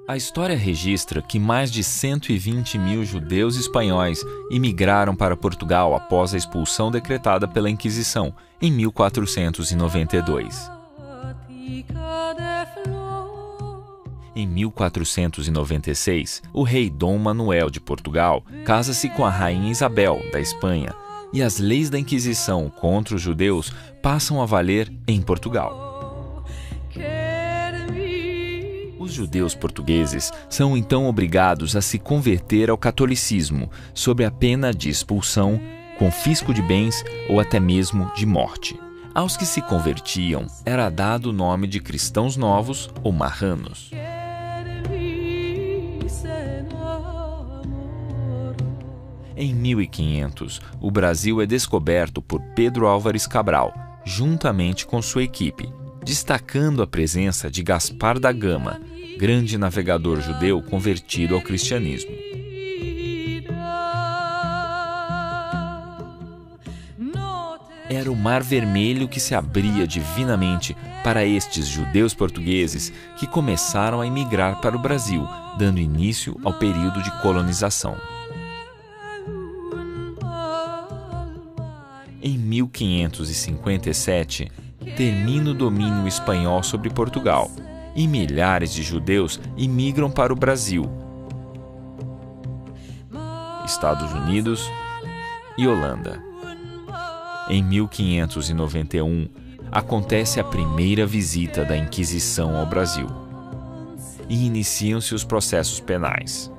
A história registra que mais de 120 mil judeus espanhóis imigraram para Portugal após a expulsão decretada pela Inquisição, em 1492. Em 1496, o rei Dom Manuel de Portugal casa-se com a rainha Isabel, da Espanha, e as leis da Inquisição contra os judeus passam a valer em Portugal. Os judeus portugueses são então obrigados a se converter ao catolicismo, sob a pena de expulsão, confisco de bens ou até mesmo de morte. Aos que se convertiam era dado o nome de cristãos novos ou marranos. Em 1500, o Brasil é descoberto por Pedro Álvares Cabral, juntamente com sua equipe, destacando a presença de Gaspar da Gama, grande navegador judeu convertido ao cristianismo. Era o Mar Vermelho que se abria divinamente para estes judeus portugueses que começaram a emigrar para o Brasil, dando início ao período de colonização. Em 1557, termina o domínio espanhol sobre Portugal e milhares de judeus imigram para o Brasil, Estados Unidos e Holanda. Em 1591, acontece a primeira visita da Inquisição ao Brasil e iniciam-se os processos penais.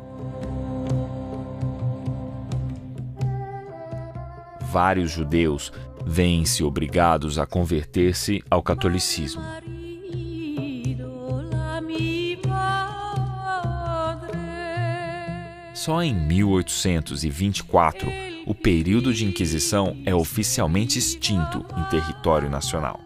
Vários judeus veem-se obrigados a converter-se ao catolicismo. Só em 1824, o período de Inquisição é oficialmente extinto em território nacional.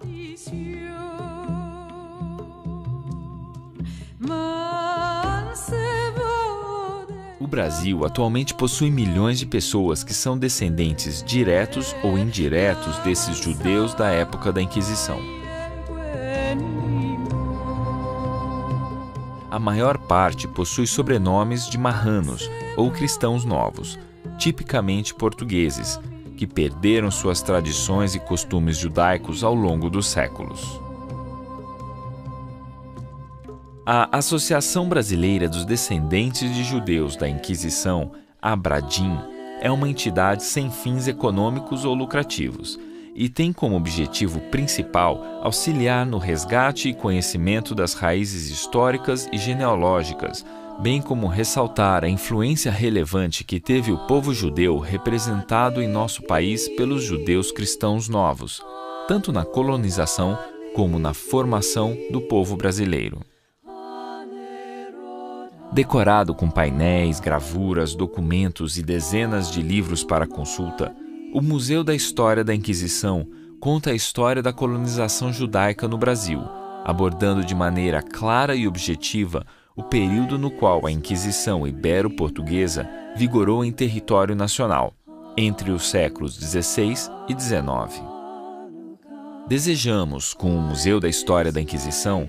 O Brasil atualmente possui milhões de pessoas que são descendentes diretos ou indiretos desses judeus da época da Inquisição. A maior parte possui sobrenomes de marranos ou cristãos novos, tipicamente portugueses, que perderam suas tradições e costumes judaicos ao longo dos séculos. A Associação Brasileira dos Descendentes de Judeus da Inquisição, ABRADIM, é uma entidade sem fins econômicos ou lucrativos e tem como objetivo principal auxiliar no resgate e conhecimento das raízes históricas e genealógicas, bem como ressaltar a influência relevante que teve o povo judeu representado em nosso país pelos judeus cristãos novos, tanto na colonização como na formação do povo brasileiro. Decorado com painéis, gravuras, documentos e dezenas de livros para consulta, o Museu da História da Inquisição conta a história da colonização judaica no Brasil, abordando de maneira clara e objetiva o período no qual a Inquisição ibero-portuguesa vigorou em território nacional, entre os séculos XVI e XIX. Desejamos, com o Museu da História da Inquisição,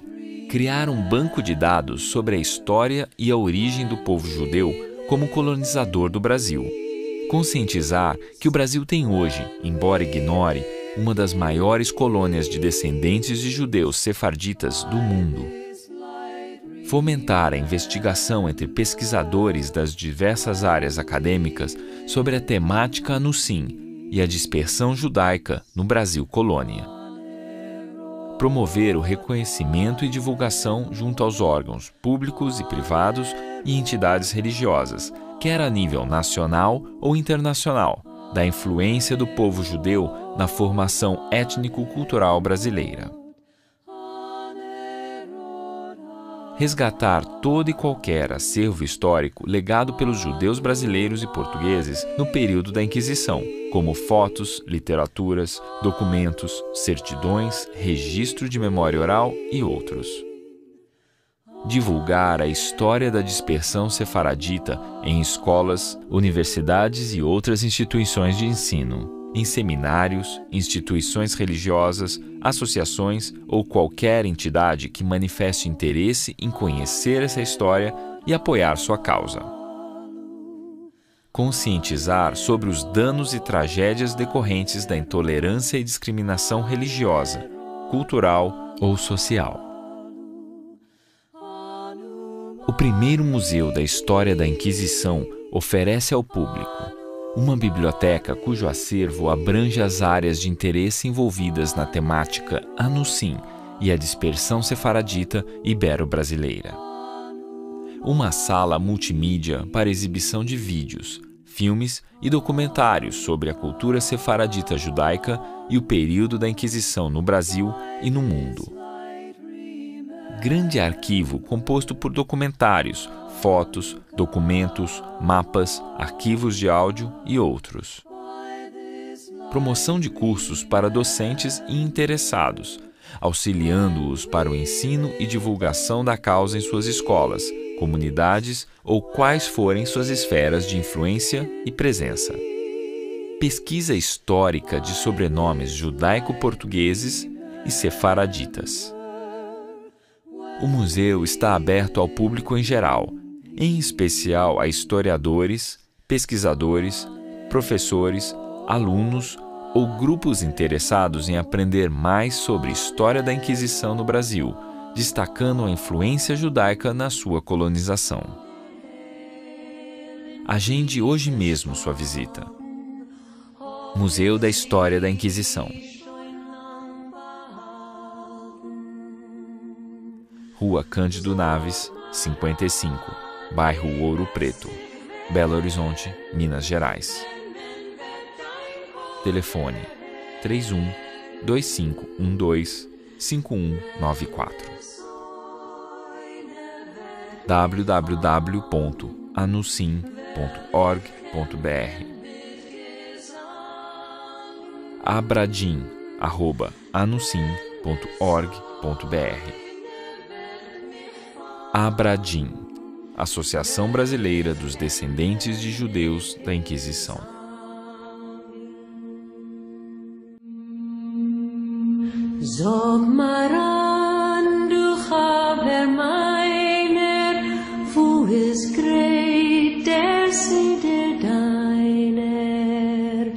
criar um banco de dados sobre a história e a origem do povo judeu como colonizador do Brasil. Conscientizar que o Brasil tem hoje, embora ignore, uma das maiores colônias de descendentes de judeus sefarditas do mundo. Fomentar a investigação entre pesquisadores das diversas áreas acadêmicas sobre a temática Anusim e a dispersão judaica no Brasil colônia. Promover o reconhecimento e divulgação junto aos órgãos públicos e privados e entidades religiosas, quer a nível nacional ou internacional, da influência do povo judeu na formação étnico-cultural brasileira. Resgatar todo e qualquer acervo histórico legado pelos judeus brasileiros e portugueses no período da Inquisição, como fotos, literaturas, documentos, certidões, registro de memória oral e outros. Divulgar a história da dispersão sefaradita em escolas, universidades e outras instituições de ensino. em seminários, instituições religiosas, associações ou qualquer entidade que manifeste interesse em conhecer essa história e apoiar sua causa. Conscientizar sobre os danos e tragédias decorrentes da intolerância e discriminação religiosa, cultural ou social. O primeiro museu da história da Inquisição oferece ao público uma biblioteca cujo acervo abrange as áreas de interesse envolvidas na temática Anusim e a dispersão sefaradita ibero-brasileira. Uma sala multimídia para exibição de vídeos, filmes e documentários sobre a cultura sefaradita judaica e o período da Inquisição no Brasil e no mundo. Grande arquivo composto por documentários, fotos, documentos, mapas, arquivos de áudio e outros. Promoção de cursos para docentes e interessados, auxiliando-os para o ensino e divulgação da causa em suas escolas, comunidades ou quais forem suas esferas de influência e presença. Pesquisa histórica de sobrenomes judaico-portugueses e sefaraditas. O museu está aberto ao público em geral, em especial a historiadores, pesquisadores, professores, alunos ou grupos interessados em aprender mais sobre a história da Inquisição no Brasil, destacando a influência judaica na sua colonização. Agende hoje mesmo sua visita. Museu da História da Inquisição. Rua Cândido Naves, 55, bairro Ouro Preto, Belo Horizonte, Minas Gerais. Telefone 31-2512-5194. www.anusim.org.br. abradim@anusim.org.br. Abradim, Associação Brasileira dos Descendentes de Judeus da Inquisição. Sag mir an, du Haber meiner, wo ist great der Sider deiner?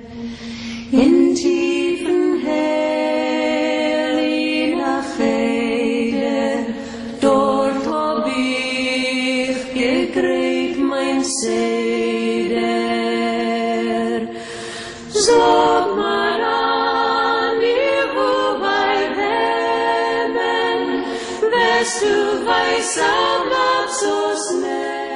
In tiefen Helena Feder, dort hab ich gekriegt mein Seder. Sag mir an, du weißt, am Platz so schnell.